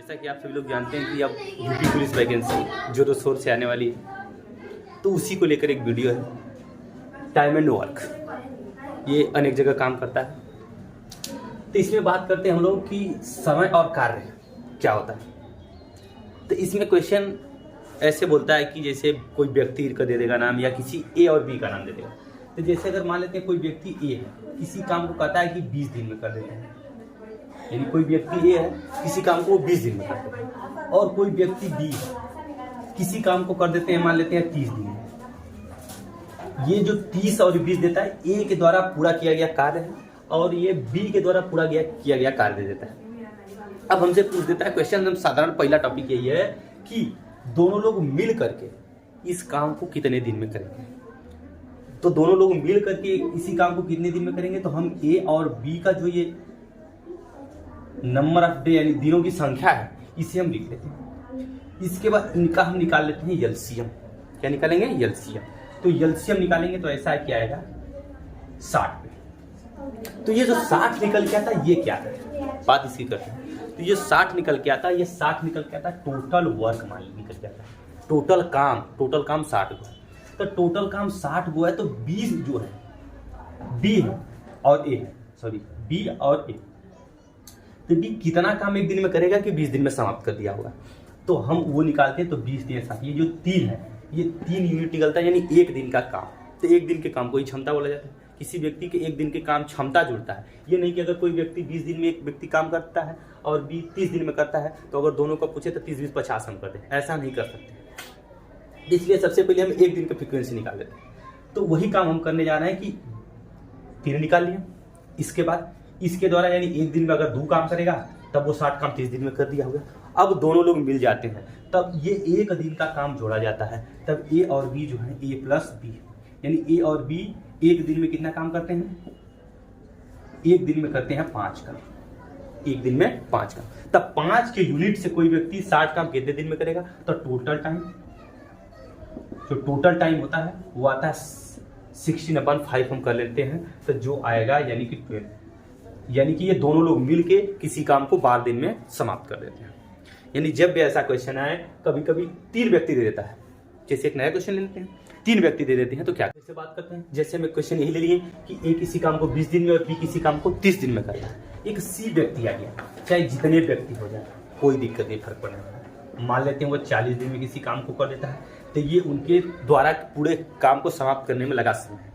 जैसा कि आप सभी लोग जानते हैं कि अब यूपी पुलिस वैकेंसी जोरों शोर से आने वाली है, तो उसी को लेकर एक वीडियो है। टाइम एंड वर्क ये अनेक जगह काम करता है, तो इसमें बात करते हैं हम लोग कि समय और कार्य क्या होता है। तो इसमें क्वेश्चन ऐसे बोलता है कि जैसे कोई व्यक्ति का दे देगा नाम या किसी ए और बी का नाम दे देगा। तो जैसे अगर मान लेते हैं कोई व्यक्ति ए है, किसी काम को कहता है कि 20 दिन में कर देते हैं, यानी कोई व्यक्ति ए है किसी काम को 20 दिन में कर देते हैं, और कोई व्यक्ति बी है किसी काम को कर देते हैं मान लेते हैं 30 दिन में। ये जो 30 और 20 देता है ए के द्वारा पूरा किया गया कार्य है, और ये बी के द्वारा पूरा किया गया कार्य दे देता है। अब हमसे पूछ देता है क्वेश्चन, हम साधारण पहला टॉपिक यही है कि दोनों लोग मिल करके इस काम को कितने दिन में करेंगे। तो दोनों लोग मिल करके इसी काम को कितने दिन में करेंगे, तो हम ए और बी का जो ये नंबर ऑफ डे यानी दिनों की संख्या है इसे हम लिख लेते हैं। इसके बाद इनका हम निकाल लेते हैं एलसीएम। क्या निकालेंगे? एलसीएम। तो एलसीएम निकालेंगे तो ऐसा क्या आएगा 60 पे। तो ये जो 60 निकल के आता है ये क्या है, बात इसकी करते हैं। तो ये 60 निकल के आता है, ये 60 निकल के आता है टोटल वर्क मान निकल के आता है। टोटल काम 60 गो है। तो टोटल काम 60 गो है, तो 20 जो है बी है और ए है, सॉरी बी और ए। तो बी कितना काम एक दिन में करेगा कि 20 दिन में समाप्त कर दिया होगा, तो हम वो निकालते हैं। तो 20 दिन 60, ये जो 3 है ये 3 यूनिट निकलता है, यानी एक दिन का काम। तो एक दिन के काम को ही क्षमता बोला जाता है। किसी व्यक्ति के एक दिन के काम क्षमता जुड़ता है। ये नहीं कि अगर कोई व्यक्ति 20 दिन में एक व्यक्ति काम करता है और बी 30 दिन में करता है, तो अगर दोनों को पूछे तो 30 20 50 हम कर दें, ऐसा नहीं कर सकते। इसलिए सबसे पहले हम एक दिन का फ्रीक्वेंसी निकाल लेते हैं। तो वही काम हम करने जा रहे हैं कि 3 निकाल लिया। इसके बाद इसके द्वारा यानी एक दिन में अगर 2 काम करेगा तब वो 60 काम 30 दिन में कर दिया होगा। अब दोनों लोग मिल जाते हैं, तब ये एक दिन का काम जोड़ा जाता है। तब ए और बी जो है ए प्लस बी, यानी ए और बी एक दिन में कितना काम करते हैं, एक दिन में करते हैं 5 काम। एक दिन में 5 काम, तब 5 के यूनिट से कोई व्यक्ति 60 काम कितने दिन में करेगा। तो टोटल टाइम होता है वो आता है 16/5 हम कर लेते हैं। तो जो आएगा यानी कि 12, यानी कि ये दोनों लोग मिलके किसी काम को 12 दिन में समाप्त कर देते हैं। यानी जब भी ऐसा क्वेश्चन आए, कभी कभी 3 व्यक्ति दे देता है, जैसे एक नया क्वेश्चन ले लेते हैं 3 व्यक्ति दे देते हैं, तो क्या कैसे बात करते हैं। जैसे हमें क्वेश्चन यही ले लिए कि ए किसी काम को 20 दिन में और बी किसी काम को 30 दिन में करता है। एक सी व्यक्ति आ गया, चाहे जितने व्यक्ति हो जाए कोई दिक्कत नहीं, फर्क पड़ने वाला। मान लेते हैं वो 40 दिन में किसी काम को कर देता है, तो ये उनके द्वारा पूरे काम को समाप्त करने में लगा समय है।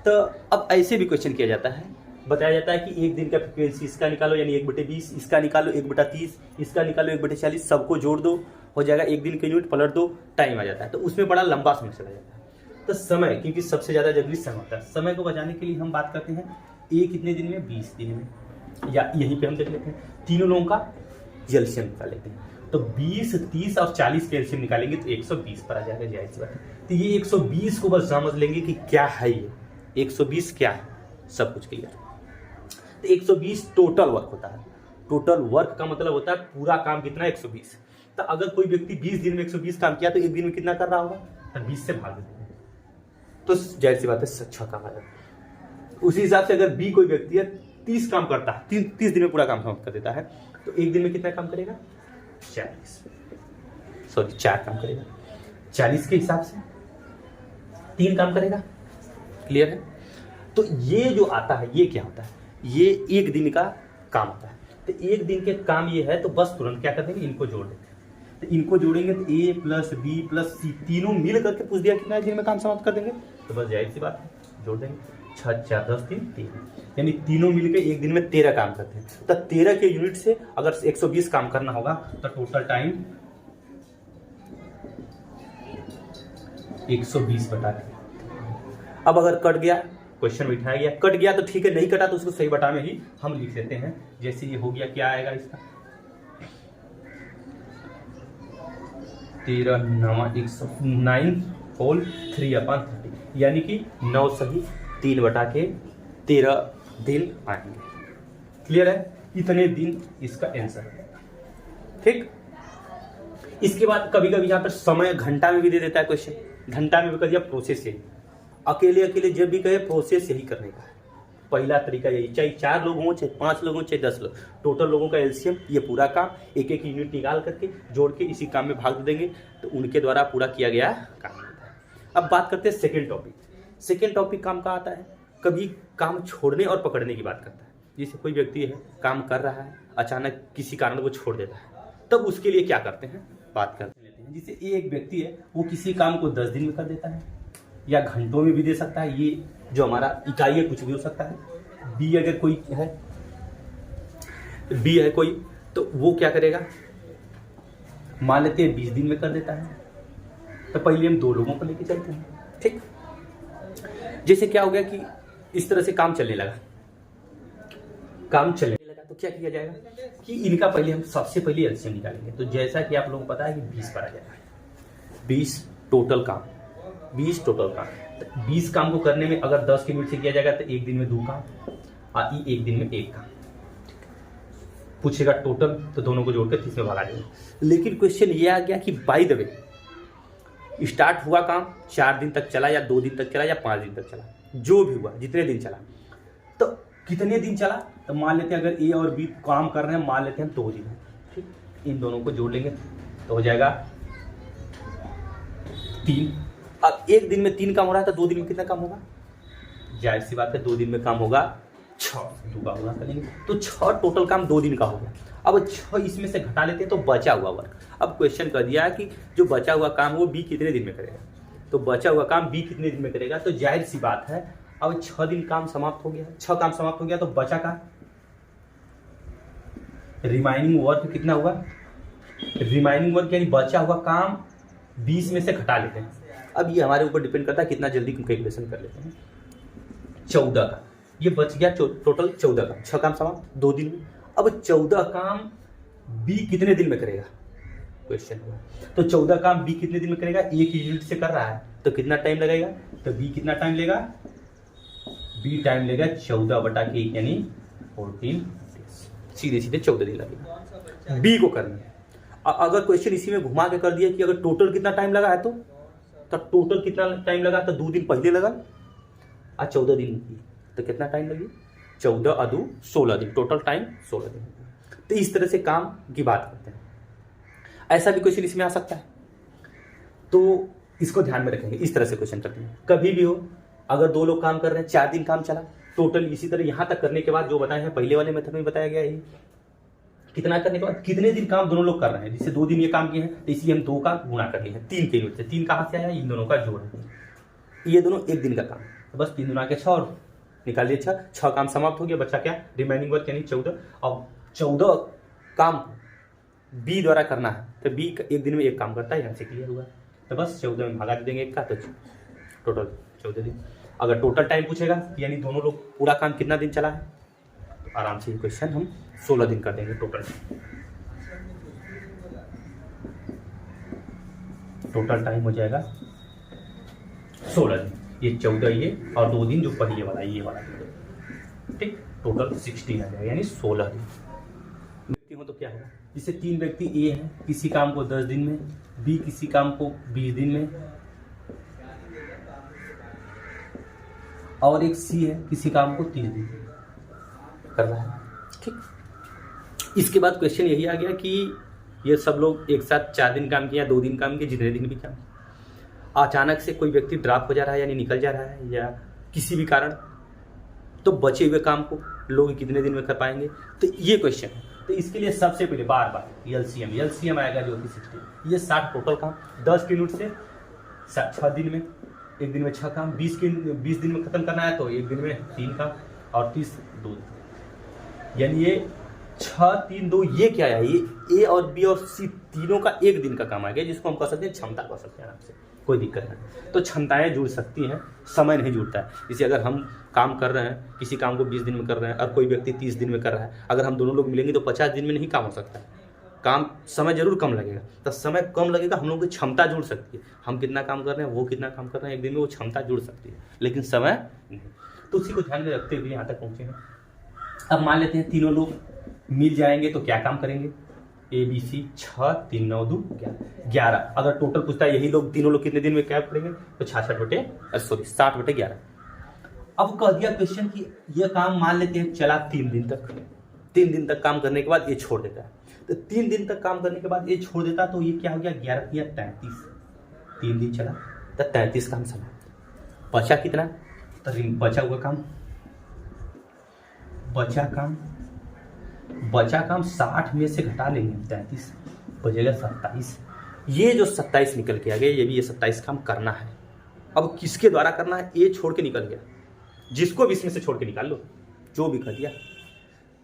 तो अब ऐसे भी क्वेश्चन किया जाता है, बताया जाता है कि एक दिन का फ्रीक्वेंसी इसका निकालो यानी 1/20, इसका निकालो 1/30, इसका निकालो 1/40, सबको जोड़ दो, हो जाएगा एक दिन के यूनिट, पलट दो, टाइम आ जाता है। तो उसमें बड़ा लंबा समय चला जाता है। तो समय, क्योंकि सबसे ज़्यादा जरूरी समय होता है, समय को बचाने के लिए हम बात करते हैं ए कितने दिन में, 20 दिन में, या यहीं पे हम देख लेते हैं तीनों लोगों का एलसीएम निकाल लेते हैं। तो 20, 30 और 40 के एलसीएम निकालेंगे तो 120 पर आ जाएगा, जाहिर सी बात है। तो ये 120 को बस समझ लेंगे कि क्या है ये 120 क्या है, सब कुछ क्लियर। तो 120 टोटल वर्क होता है। टोटल वर्क का मतलब होता है पूरा काम कितना, 120। तो अगर कोई व्यक्ति 20 दिन में 120 काम किया तो एक दिन में कितना कर रहा होगा, तो 20 से भाग देते हैं, तो जाहिर सी बात है 6 काम आ जाता है। उसी हिसाब से अगर बी कोई व्यक्ति है 30 काम करता है, 30 दिन में पूरा काम समाप्त कर देता है, तो एक दिन में कितना काम करेगा, 4 काम करेगा। 40 के हिसाब से 3 काम करेगा, क्लियर है। तो ये जो आता है ये क्या होता है, ये एक दिन का काम होता है। तो एक दिन के काम ये है, तो बस तुरंत क्या कर देंगे, इनको जोड़ देते हैं। तो इनको जोड़ेंगे तो ए प्लस बी प्लस सी तीनों मिल करके पूछ दिया कितना दिन में काम समाप्त कर देंगे, तो बस जाहिर सी बात है जोड़ देंगे। 6 4 10 3 13, यानी तीनों मिलके एक दिन में 13 काम करते हैं। तो 13 के यूनिट से अगर 120 काम करना होगा तो टोटल टाइम 120/। अब अगर कट गया, क्वेश्चन बिठाया गया, कट गया तो ठीक है, नहीं कटा तो उसको सही बटा में ही हम लिख देते हैं। जैसे ये हो गया, क्या आएगा इसका 13 9 109 होल 3/30, यानी कि 9 सही 3/13 दिन आएंगे। क्लियर है, इतने दिन इसका आंसर है। ठीक, इसके बाद कभी कभी यहाँ पर समय घंटा में भी दे देता है क्वेश्चन, घंटा में भी कर दिया, प्रोसेस यही, अकेले जब भी कहे प्रोसेस यही करने का है। पहला तरीका यही, चाहे 4 लोग हों, चाहे 5 लोग हों, चाहे 10 लोग, टोटल लोगों का एलसीएम, ये पूरा काम एक एक यूनिट निकाल करके जोड़ के इसी काम में भाग देंगे तो उनके द्वारा पूरा किया गया काम होता है। अब बात करते हैं सेकेंड टॉपिक। सेकेंड टॉपिक काम का आता है, कभी काम छोड़ने और पकड़ने की बात करता है। जैसे कोई व्यक्ति है काम कर रहा है, अचानक किसी कारण वो छोड़ देता है, तब उसके लिए क्या करते हैं बात करते हैं। जैसे एक व्यक्ति है वो किसी काम को 10 दिन में कर देता है या घंटों में भी दे सकता है, ये जो हमारा इकाई है कुछ भी हो सकता है। बी अगर कोई है, बी है कोई, तो वो क्या करेगा, मान लेते हैं 20 दिन में कर देता है। तो पहले हम 2 लोगों को लेके चलते हैं, ठीक। जैसे क्या हो गया कि इस तरह से काम चलने लगा, तो क्या किया जाएगा कि इनका पहले हम सबसे पहले एलसीएम निकालेंगे। तो जैसा कि आप लोगों को पता है कि 20 पर आ जाएगा, 20 टोटल काम, 20 टोटल काम। तो 20 काम को करने में अगर 10 के मिनट से किया जाएगा तो एक दिन में 2 काम और एक दिन में 1 काम। पूछेगा टोटल तो दोनों को जोड़कर 30 में भागा देगा। लेकिन क्वेश्चन ये आ गया कि बाय द वे स्टार्ट हुआ काम 4 दिन तक चला या 2 दिन तक चला या 5 दिन तक चला, जो भी हुआ जितने दिन चला, तो कितने दिन चला, तो मान लेते हैं अगर ए और बी काम कर रहे हैं, मान लेते हैं 2 दिन, ठीक। इन दोनों को जोड़ लेंगे तो हो जाएगा 3। अब एक दिन में 3 काम हो रहा है तो 2 दिन में कितना काम होगा, जाहिर सी बात है 2 दिन में काम होगा 6, 2 का गुणा करेंगे तो 6 टोटल काम 2 दिन का हो गया। अब 6 इसमें से घटा लेते हैं तो बचा हुआ वर्क। अब क्वेश्चन कर दिया कि जो बचा हुआ काम वो बी कितने दिन में करेगा, तो बचा हुआ काम बी कितने दिन में करेगा, तो जाहिर सी बात है अब 6 दिन काम समाप्त हो गया, 6 काम समाप्त हो गया तो बचा का रिमाइनिंग वर्क कितना हुआ, रिमाइनिंग वर्क यानी बचा हुआ काम 20 में से घटा लेते हैं। अब ये हमारे ऊपर डिपेंड करता है कितना जल्दी कैलकुलेशन कर लेते हैं। 14 का ये बच गया, टोटल 14 काम, 6 काम समाप्त 2 दिन में। अब 14 काम बी कितने दिन में करेगा क्वेश्चन हुआ, तो 14 काम बी कितने दिन में करेगा, एक यूनिट से कर रहा है तो कितना टाइम लगेगा, तो बी कितना टाइम लेगा, बी टाइम लेगा 14/1 यानी 14 सीधे सीधे 14 दिन लगेगा बी को करने। अगर क्वेश्चन इसी में घुमा के कर दिया कि अगर टोटल कितना टाइम लगा है तो टोटल कितना टाइम लगा, तो 2 दिन पहले लगा और 14 दिन की, तो कितना टाइम लगी, 14 अदू 16 दिन, टोटल टाइम 16 दिन। तो इस तरह से काम की बात करते हैं। ऐसा भी क्वेश्चन इसमें आ सकता है, तो इसको ध्यान में रखेंगे। इस तरह से क्वेश्चन करते हैं, कभी भी हो अगर 2 लोग काम कर रहे हैं, 4 दिन काम चला टोटल, इसी तरह यहां तक करने के बाद जो बताए हैं पहले वाले मेथड में बताया गया है, कितना करने के बाद कितने दिन काम दोनों लोग कर रहे हैं। जैसे 2 दिन ये काम किए हैं तो इसलिए हम 2 का गुणा कर लिए हैं 3 के यूनिट से। 3 कहाँ से आया, इन दोनों का जोड़ है, ये दोनों एक दिन का काम, तो बस 3 गुना के 6 और निकाल दिए 6 काम समाप्त हो गया, बच्चा क्या रिमाइनिंग वर्क यानी 14। अब 14 काम बी द्वारा करना है तो बी एक दिन में 1 काम करता है, यहाँ से क्लियर हुआ। तो बस 14 में भागा देंगे 1 का, तो टोटल 14 दिन। अगर टोटल टाइम पूछेगा यानी दोनों लोग पूरा काम कितना दिन चला है, तो आराम से ये क्वेश्चन हम 16 दिन कर देंगे टोटल। टोटल टाइम हो जाएगा 16 दिन, ये 14 ये और 2 दिन जो पहले वाला ये वाला, ठीक। टोटल 16 आ जाएगा यानी 16 दिन। व्यक्ति हो तो क्या होगा, जैसे 3 व्यक्ति ए हैं, किसी काम को 10 दिन में, बी किसी काम को 20 दिन में, और एक सी है किसी काम को 30 दिन कर रहा है, ठीक। इसके बाद क्वेश्चन यही आ गया कि ये सब लोग एक साथ 4 दिन काम किया, 2 दिन काम किया, जितने दिन भी काम, अचानक से कोई व्यक्ति ड्रॉप हो जा रहा है यानी निकल जा रहा है या किसी भी कारण, तो बचे हुए काम को लोग कितने दिन में कर पाएंगे, तो ये क्वेश्चन है। तो इसके लिए सबसे पहले बार बार एलसीएम आएगा जो कि 60, ये 60 टोटल काम 10 के यूनिट से 6 दिन में, एक दिन में 6 काम, 20 दिन में खत्म करना है तो एक दिन में 3 काम और 30 2 यानी ये 6 3 2 ये क्या है, ये ए और बी और सी तीनों का एक दिन का काम आ गया, जिसको हम कह सकते हैं क्षमता कह सकते हैं आराम से, कोई दिक्कत नहीं। तो क्षमताएं जुड़ सकती हैं, समय नहीं जुड़ता है। जैसे अगर हम काम कर रहे हैं, किसी काम को 20 दिन में कर रहे हैं और कोई व्यक्ति 30 दिन में कर रहा है, अगर हम दोनों लोग मिलेंगे तो 50 दिन में नहीं काम हो सकता है, काम समय जरूर कम लगेगा। तो समय कम लगेगा, हम लोगों की क्षमता जुड़ सकती है, हम कितना काम कर रहे हैं वो कितना काम कर रहे हैं एक दिन में, वो क्षमता जुड़ सकती है, लेकिन समय नहीं। तो उसी को ध्यान में रखते हुए यहाँ तक पहुँचे हैं। अब मान लेते हैं तीनों लोग मिल जाएंगे तो क्या काम करेंगे, ए बी सी 6 3 9 2 11। अगर टोटल पूछता है यही लोग तीनों लोग कितने दिन में क्या करेंगे तो 60/11। अब कह दिया क्वेश्चन कि ये काम मान लेते हैं चला 3 दिन तक, 3 दिन तक काम करने के बाद ये छोड़ देता है। तो 3 दिन तक काम करने के बाद ये छोड़ देता, तो ये क्या हो गया, 11 या 33, 3 दिन चला तो 33 काम समाप्त। बचा कितना, तो बचा हुआ काम, बचा काम 60 में से घटा लेंगे 33, बचेगा 27। ये जो 27 निकल के आ गया, ये भी ये 27 काम करना है। अब किसके द्वारा करना है, ये छोड़ के निकल गया, जिसको भी इसमें से छोड़ के निकाल लो, जो भी कर दिया।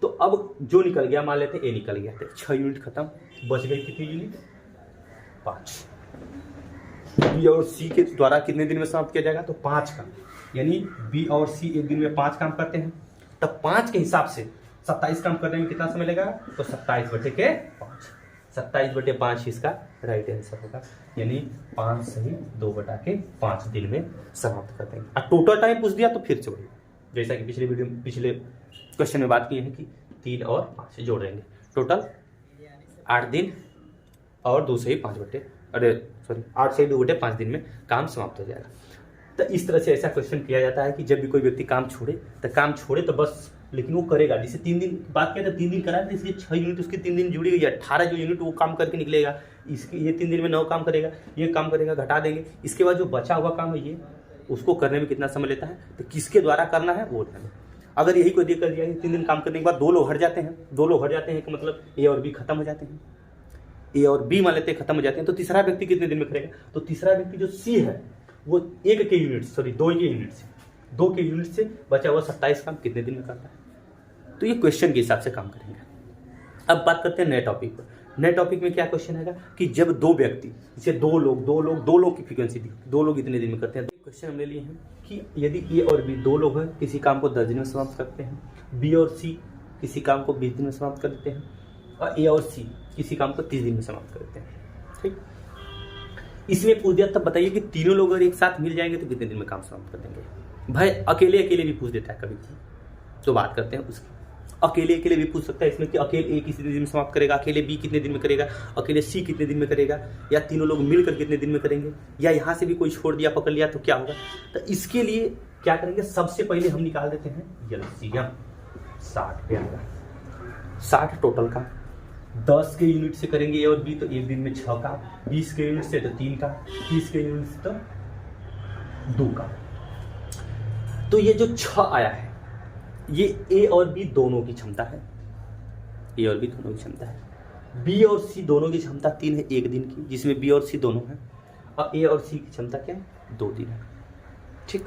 तो अब जो निकल गया, मान लेते हैं ए निकल गया, तो 6 यूनिट खत्म, बच गई कितनी यूनिट, 5। बी और सी के द्वारा कितने दिन में समाप्त किया जाएगा, तो 5 काम, यानी बी और सी एक दिन में 5 काम करते हैं, तब 5 के हिसाब से 27 काम करने में कितना समय लगेगा, तो 27/5, 27/5 इसका राइट आंसर होगा, यानी 5 सही 2/5 दिन में समाप्त कर देंगे। और टोटल टाइम पूछ दिया तो फिर से वही, जैसा कि पिछले क्वेश्चन में बात की है कि 3 और 5 जोड़ देंगे, टोटल 8 दिन और 2 सही 8 से 2/5 दिन में काम समाप्त हो जाएगा। तो इस तरह से ऐसा क्वेश्चन किया जाता है कि जब भी कोई व्यक्ति काम छोड़े तो बस, लेकिन वो करेगा। जैसे 3 दिन बात किया था, 3 दिन करा, तो इसलिए 6 यूनिट उसकी 3 दिन जुड़ी गई, 18 जो यूनिट वो काम करके निकलेगा। इसके ये 3 दिन में 9 काम करेगा, ये काम करेगा, घटा देंगे। इसके बाद जो बचा हुआ काम है, ये उसको करने में कितना समय लेता है, तो किसके द्वारा करना है वो ध्यान। अगर यही कोई दिक्कत दिया कि 3 दिन काम करने के बाद 2 लोग हट जाते हैं, 2 लोग हट जाते हैं कि मतलब ए और बी खत्म हो जाते हैं, ए और बी मान लेते हैं खत्म हो जाते हैं, तो तीसरा व्यक्ति कितने दिन में करेगा, तो तीसरा व्यक्ति जो सी है वो 2 के यूनिट से बचा हुआ 27 काम कितने दिन में करता है। तो ये क्वेश्चन के हिसाब से काम करेंगे। अब बात करते हैं नए टॉपिक पर। नए टॉपिक में क्या क्वेश्चन आएगा कि जब 2 व्यक्ति, जैसे 2 लोग की फ्रीक्वेंसी दी, 2 लोग इतने दिन में करते हैं। क्वेश्चन हमने लिए हैं कि यदि ए और बी 2 लोग हैं, किसी काम को 10 दिन में समाप्त करते हैं, बी और सी किसी काम को 20 दिन में समाप्त कर देते हैं, और ए और सी किसी काम को 30 दिन में समाप्त कर देते हैं। ठीक, इसमें पूछ दिया, तब बताइए कि तीनों लोग अगर एक साथ मिल जाएंगे तो कितने दिन में काम समाप्त कर देंगे। भाई अकेले भी पूछ देता है कभी, तो बात करते हैं उसकी। अकेले भी पूछ सकता है इसमें कि अकेले ए कितने दिन में समाप्त करेगा, अकेले बी कितने दिन में करेगा, अकेले सी कितने दिन में करेगा, या तीनों लोग मिलकर कितने दिन में करेंगे, या यहाँ से भी कोई छोड़ दिया पकड़ लिया तो क्या होगा। तो इसके लिए क्या करेंगे, सबसे पहले हम निकाल देते हैं एलसीएम। 60 पे आएगा, 60 टोटल का, 10 के यूनिट से करेंगे ए और बी तो एक दिन में 6 का, 20 के यूनिट से तो 3 का, 30 के यूनिट से तो 2 का। तो ये जो 6 आया है, ये ए और बी दोनों की क्षमता है, ए और बी दोनों की क्षमता है। बी और सी दोनों की क्षमता 3 है एक दिन की, जिसमें बी और सी दोनों है, और ए और सी की क्षमता क्या है, 2 दिन है। ठीक,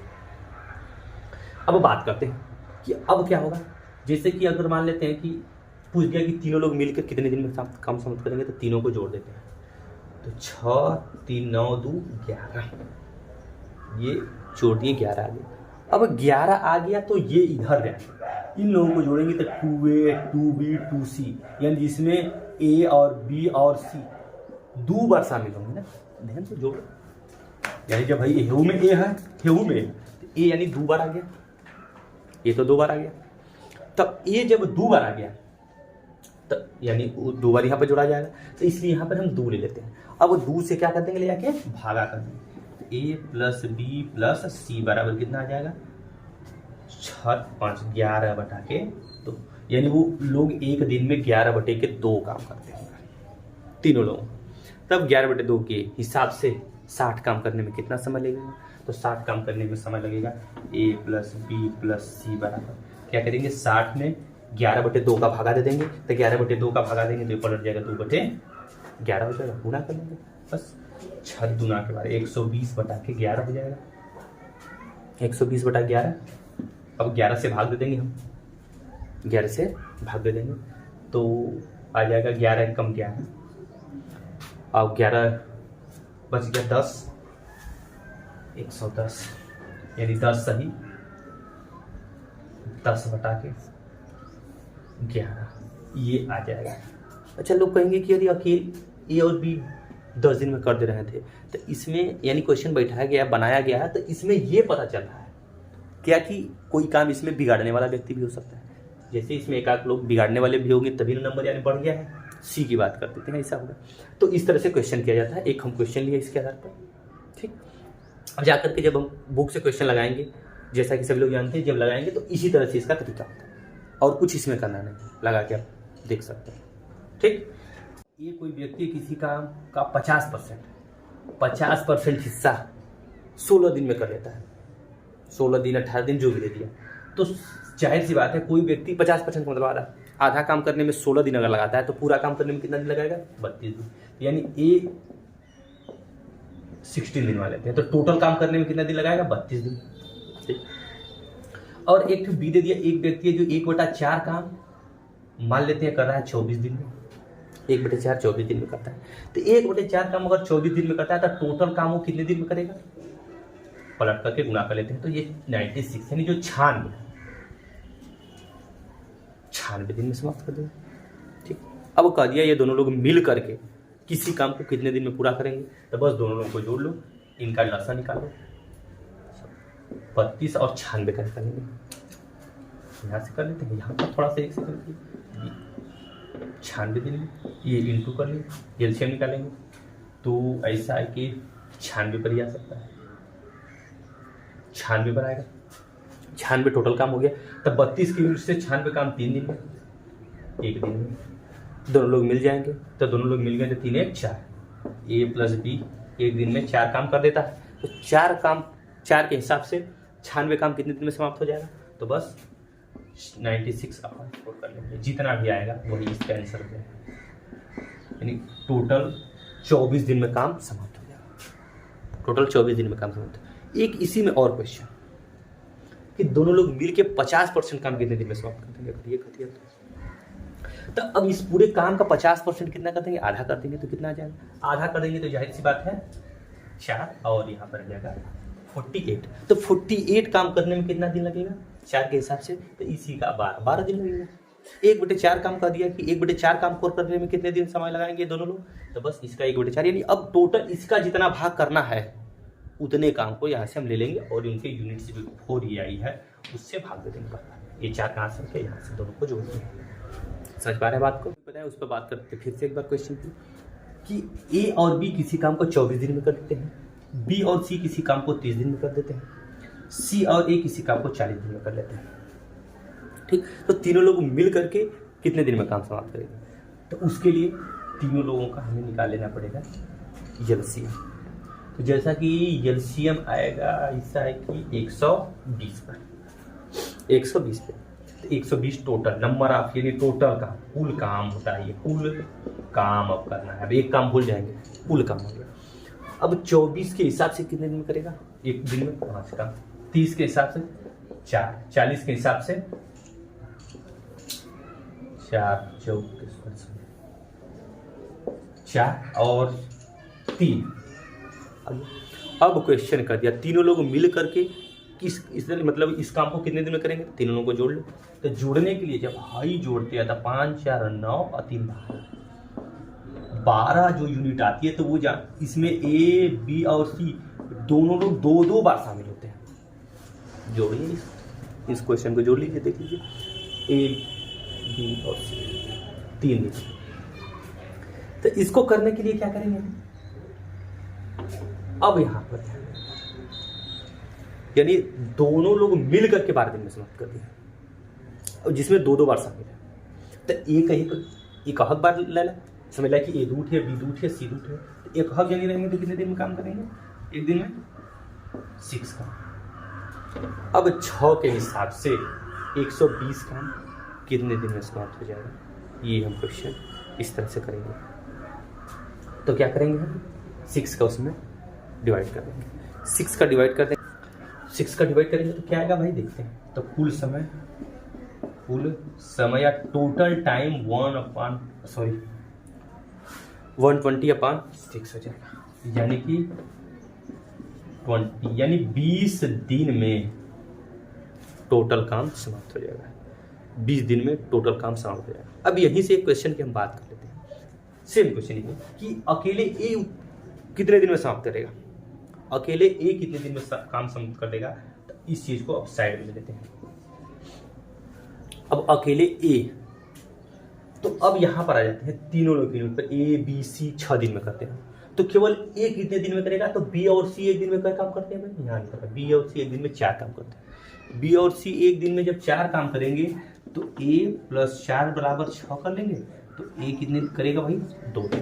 अब बात करते हैं कि अब क्या होगा। जैसे कि अगर मान लेते हैं कि पूछ दिया कि तीनों लोग मिलकर कितने दिन में काम समाप्त करेंगे, तो तीनों को जोड़ देते हैं, तो 6 3 9 2 11, ये जोड़ दिए 11 आ गया। अब 11 आ गया तो ये इधर रहेगा, इन लोगों को जोड़ेंगे तो 2A 2B 2C, यानी जिसमें ए और बी और सी 2 बार शामिल होंगे ना, ध्यान से जोड़ो। यानी जब भाई हेऊ में ए है, हेऊ में तो ए यानी 2 बार आ गया, ये तो 2 बार आ गया। तब ए जब 2 बार आ गया तो यानी 2 बार यहाँ पर जोड़ा जाएगा, तो इसलिए यहाँ पर हम 2 ले लेते हैं। अब 2 से क्या कर देंगे, ले जाके भागा कर देंगे, ए प्लस बी प्लस सी बराबर कितना आ जाएगा, 6 5 11 बटा के 2, यानी वो लोग एक दिन में 11/2 काम करते हैं तीनों लोग। तब 11/2 के हिसाब से 60 काम करने में कितना समय लगेगा, तो 60 काम करने में समय लगेगा ए प्लस बी प्लस सी बराबर क्या करेंगे, 60 में 11/2 का भागा दे देंगे, तो 11/2 का भागा देंगे तो ये पलट जाएगा 2/11 हो जाएगा, गुना कर लेंगे बस, 6 दुना के बाद 120/11 हो जाएगा, 120/11। अब 11 से भाग दे देंगे हम, 11 से भाग दे देंगे तो आ जाएगा 11 कम 11, अब 11 बच गया 10, 110, यानी 10 सही 10/11 ये आ जाएगा। अच्छा, लोग कहेंगे कि यदि अकेले ए और बी 10 दिन में कर दे रहे थे, तो इसमें यानी क्वेश्चन बैठाया गया, बनाया गया है, तो इसमें ये पता चल रहा है क्या कि कोई काम इसमें बिगाड़ने वाला व्यक्ति भी हो सकता है। जैसे इसमें एक आध लोग बिगाड़ने वाले भी होंगे, तभी नंबर यानी बढ़ गया है, सी की बात कर देते हैं, ऐसा होगा। तो इस तरह से क्वेश्चन किया जाता है, एक हम क्वेश्चन लिए इसके आधार पर। ठीक, अब जाकर के जब हम बुक से क्वेश्चन लगाएंगे जैसा कि सभी लोग जानते हैं, जब लगाएंगे तो इसी तरह से इसका तरीका होता है, और कुछ इसमें करना नहीं, लगा के आप देख सकते हैं। ठीक, ये कोई व्यक्ति किसी काम का 50% हिस्सा 16 दिन में कर लेता है, 16 दिन 18 दिन जो भी दे दिया, तो जाहिर सी बात है कोई व्यक्ति 50% मतलब आधा काम करने में 16 दिन अगर लगाता है तो पूरा काम करने में कितना दिन लगाएगा? 32 दिन। यानी ए 16 दिन वाले थे, तो टोटल काम करने में कितना दिन लगाएगा? 32 दिन। ठीक, और एक बी दे दिया, एक व्यक्ति है जो 1/4 काम मान लेते हैं कर रहा है 24 दिन में, 1/4 24 दिन में करता है, तो 1/4 काम अगर 24 दिन में करता है तो टोटल काम वो कितने दिन में करेगा? पलट करके गुणा कर लेते हैं, तो ये 96 यानी जो 96 दिन में समाप्त कर देंगे। ठीक, अब कह दिया ये दोनों लोग मिल करके किसी काम को कितने दिन में पूरा करेंगे, तो बस दोनों लोगों को जोड़ लो, इनका लसा निकालो, 32 और 96 का निकालेंगे। यहाँ से कर लेते हैं, यहाँ पर थोड़ा सा 1 सेकंड 96 दिन में ये इंटू कर लेंगे, एलसीएम निकालेंगे, तो ऐसा है कि 96 पर ही आ सकता है, 96 पर आएगा, 96 टोटल काम हो गया। तब 32 की यूनिट से 96 काम 3 दिन में, 1 दिन में दोनों लोग मिल जाएंगे, तो दोनों लोग मिल गए तो 3 1 4, ए प्लस बी 1 दिन में 4 काम कर देता है, तो 4 काम 4 के हिसाब से 96 काम कितने दिन में समाप्त हो जाएगा? तो बस 96/4 कर लेंगे, जितना भी आएगा वही इसका आंसर हो जाएगा, यानी टोटल 24 दिन में काम समाप्त हो जाएगा, टोटल 24 दिन में काम समाप्त। एक इसी में और क्वेश्चन कि दोनों लोग मिलके 50% काम कितने दिन में समाप्त कर देंगे? ये खतिया तो अब इस पूरे काम का 50% कितना कर देंगे? आधा कर देंगे, तो कितना आ जाएगा? आधा कर देंगे तो जाहिर सी बात है 4, और यहाँ पर आ जाएगा 48, तो 48 काम करने में कितना दिन लगेगा 4 के हिसाब से? तो इसी का 12 दिन लगेगा। 1/4 काम कर दिया कि 1/4 काम को करने में कितने दिन समय लगाएंगे दोनों लोग? तो बस इसका 1/4, यानी अब टोटल इसका जितना भाग करना है उतने काम को यहाँ से हम ले लेंगे और उनके यूनिट से जो 4 ये आई है उससे भाग दे देंगे। ये 4 कहाँ से के यहाँ से दोनों को जोड़ देंगे। समझ पा रहे हैं बात को? पता है, उस पर बात करते फिर से एक बार क्वेश्चन की कि ए और बी किसी काम को 24 दिन में कर देते हैं, बी और सी किसी काम को 30 दिन में कर देते हैं, सी और ए किसी काम को 40 दिन में कर लेते हैं। ठीक, तो तीनों लोग मिल करके कितने दिन में काम समाप्त करेंगे? तो उसके लिए तीनों लोगों का हमें निकाल लेना पड़ेगा एलसीएम। तो जैसा कि एलसीएम आएगा ऐसा है कि 120 पर 120 पे, तो 120 टोटल नंबर ऑफ, यानी टोटल का कुल काम होता है, ये कुल काम अब करना है। अब एक काम भूल जाएंगे, कुल काम हो गया। अब 24 के हिसाब से कितने दिन में करेगा? एक दिन में 5 काम, 30 के हिसाब से 4, 40 के हिसाब से 4 और 3। अब क्वेश्चन कर दिया तीनों लोग मिल करके मतलब इस काम को कितने दिन में करेंगे? तीनों लोगों को जोड़ लो। तो जोड़ने के लिए जब हाई जोड़ते हैं तो 5 4 9 और 3 12 जो यूनिट आती है, तो वो इसमें ए बी और सी दोनों लोग 2 बार शामिल होते हैं। जोड़िए इस क्वेश्चन को जोड़ लीजिए, देख लीजिए ए बी और सी 3 दिन। तो इसको करने के लिए क्या करेंगे? अब यहां पर यानी दोनों लोग मिल करके 12 दिन में समाप्त कर दिया, और जिसमें 2 बार शामिल है। तो एक हक बार ले ला, समझ ला कि ए रूट है, बी रूट है, सी रूट है, तो एक हक जनी रहेंगे तो कितने दिन में काम करेंगे? एक दिन में 6 काम। अब 6 के हिसाब से 120 काम कितने दिन में समाप्त हो जाएगा? ये हम क्वेश्चन इस तरह से करेंगे। तो क्या करेंगे हम? 6 का उसमें डिवाइड कर देंगे, 6 का डिवाइड कर देंगे, 6 का डिवाइड करेंगे तो क्या आएगा भाई? देखते हैं। तो कुल समय या टोटल टाइम 120/6 हो जाएगा, यानी कि 20 यानी 20 दिन में टोटल काम समाप्त हो जाएगा। 20 दिन में टोटल काम समाप्त हो जाएगा। अब यहीं से एक क्वेश्चन की हम बात कर लेते हैं, सेम क्वेश्चन ये कि अकेले ए कितने दिन में समाप्त करेगा? अकेले ए कितने दिन में काम समाप्त कर देगा? तो इस चीज को अब साइड में लेते हैं। अब अकेले ए, तो अब यहां पर आ जाते हैं तीनों लोग पर ए बी सी 6 दिन में करते हैं, तो केवल ए कितने दिन में करेगा? तो बी और सी 1 दिन में क्या काम करते हैं? यहाँ नहीं करता, बी और सी 1 दिन में 4 काम करते हैं। बी और सी एक दिन में जब 4 काम करेंगे तो a + 4 = 6 कर लेंगे। तो a कितने करेगा भाई? 2 दिन।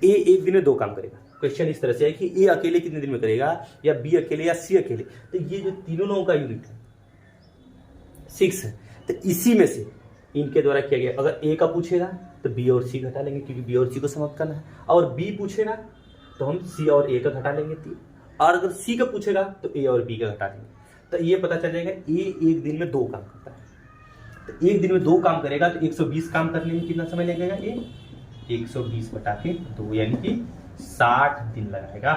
a एक दिन में 2 काम करेगा। क्वेश्चन इस तरह से है कि a अकेले कितने दिन में करेगा, या b अकेले या c अकेले। तो ये जो तीनों लोगों का यूनिट है 6 है, तो इसी में से इनके द्वारा किया गया। अगर a का पूछेगा तो b और c घटा लेंगे, क्योंकि b और c को समाप्त करना है। और b पूछेगा तो हम c और a का घटा लेंगे, और अगर c का पूछेगा तो a और b का घटा लेंगे। तो ये पता चल जाएगा a एक दिन में 2 काम करता है। तो एक दिन में 2 काम करेगा तो 120 काम करने में कितना समय लगेगा? ये 120 बटा के 2 यानी कि 60 दिन लगाएगा।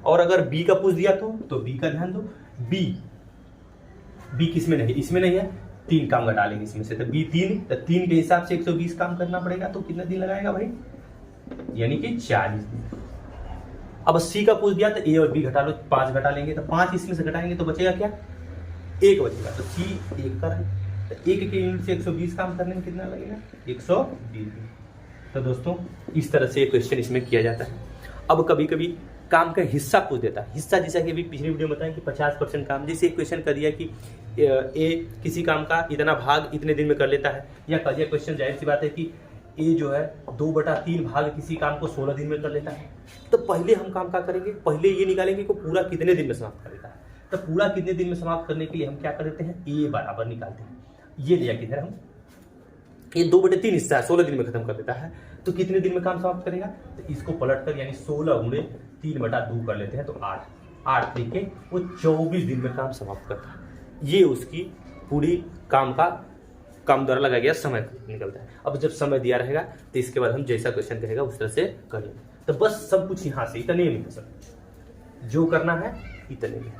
और अगर b का पूछ दिया तो b का ध्यान दो। b किस में नहीं, इसमें नहीं है, 3 काम घटा लेंगे इसमें से। तो b 3, तो 3 के हिसाब से 120 काम करना पड़ेगा। तो कितना दिन लगाएगा भाई? यानी कि 40 दिन। अब c का पूछ दिया तो a और b घटा लो, 5 घटा लेंगे। तो 5 इसमें से घटाएंगे तो बचेगा क्या? 1 बचेगा। तो c 1 का है, तो 1 के यूनिट से 120 काम करने में कितना लगेगा? 120 दिन। तो दोस्तों इस तरह से क्वेश्चन इसमें किया जाता है। अब कभी कभी काम का हिस्सा पूछ देता है। हिस्सा जैसा कि अभी पिछली वीडियो में बताया कि 50% काम, जैसे एक क्वेश्चन कर दिया कि ए किसी काम का इतना भाग इतने दिन में कर लेता है, या कर दिया क्वेश्चन जाहिर सी बात है कि ए जो है 2/3 भाग किसी काम को 16 दिन में कर लेता है। तो पहले हम काम क्या करेंगे? पहले ये निकालेंगे कि पूरा कितने दिन में समाप्त कर लेता है। तो पूरा कितने दिन में समाप्त करने के लिए हम क्या कर देते हैं? ए बराबर निकालते हैं। ये दिया किधर हम, ये 2/3 हिस्सा 16 दिन में खत्म कर देता है। तो कितने दिन में काम समाप्त करेगा? तो इसको पलट कर यानी 16 × 3/2 कर लेते हैं। तो 8 तरीके वो 24 दिन में काम समाप्त करता है। ये उसकी पूरी काम द्वारा लगाया गया समय निकलता है। अब जब समय दिया रहेगा तो इसके बाद हम जैसा क्वेश्चन कहेगा उस तरह से करेंगे। तो बस सब कुछ यहाँ से इतने में सब जो करना है इतने में,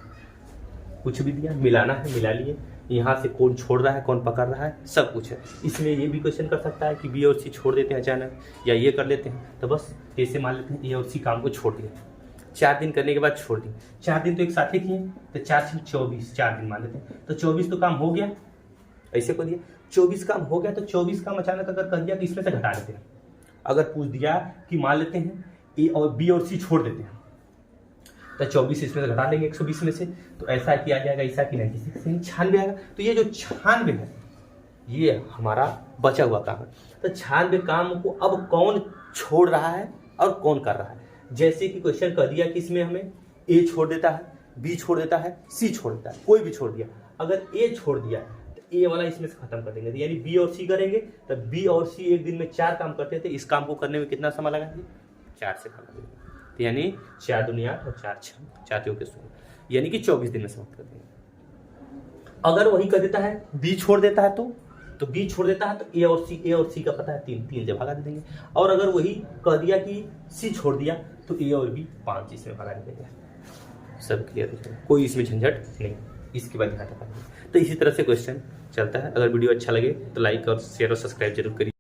कुछ भी दिया मिलाना है मिला लिए, यहाँ से कौन छोड़ रहा है कौन पकड़ रहा है सब कुछ है। इसमें ये भी क्वेश्चन कर सकता है कि बी और सी छोड़ देते हैं अचानक, या ये कर लेते हैं। तो बस ऐसे मान लेते हैं ए और सी काम को छोड़ दिया, 4 दिन करने के बाद छोड़ दिए। 4 दिन तो एक साथ ही किए, तो 4 से 24, 4 दिन मान लेते हैं। तो 24 तो काम हो गया, ऐसे को दिया 24 काम हो गया। तो 24 काम अचानक अगर कर दिया तो इसमें से घटा लेते हैं। अगर पूछ दिया कि मान लेते हैं ए और बी और सी छोड़ देते हैं, तो 24 इसमें से घटा लेंगे 120 में से। तो ऐसा किया जाएगा, ऐसा कि 96 से 96 आएगा। तो ये जो 96 है ये हमारा बचा हुआ काम है। तो 96 काम को अब कौन छोड़ रहा है और कौन कर रहा है। जैसे कि क्वेश्चन कर दिया कि इसमें हमें ए छोड़ देता है, बी छोड़ देता है, सी छोड़ देता है, कोई भी छोड़ दिया। अगर ए छोड़ दिया तो ए वाला इसमें से खत्म कर देंगे, यानी बी और सी करेंगे। तो बी और सी एक दिन में 4 काम करते थे, इस काम को करने में कितना समय लगाएंगे? 4 से काम लगेगा। तो यानी 4 दूनी 8 और 4 6 4 के 16, यानी कि 24 दिन में समाप्त कर देंगे। अगर वही कर देता है बी छोड़ देता है तो बी छोड़ देता है तो ए और सी का पता है 3 से भगा दे देंगे। और अगर वही कह दिया कि सी छोड़ दिया तो ए और बी 5 इसमें भगा दे देंगे। सब क्लियर हो जाएगा, कोई इसमें झंझट नहीं। इसके बाद ध्यान रखना। तो इसी तरह से क्वेश्चन चलता है। अगर वीडियो अच्छा लगे तो लाइक और शेयर और सब्सक्राइब जरूर करिए।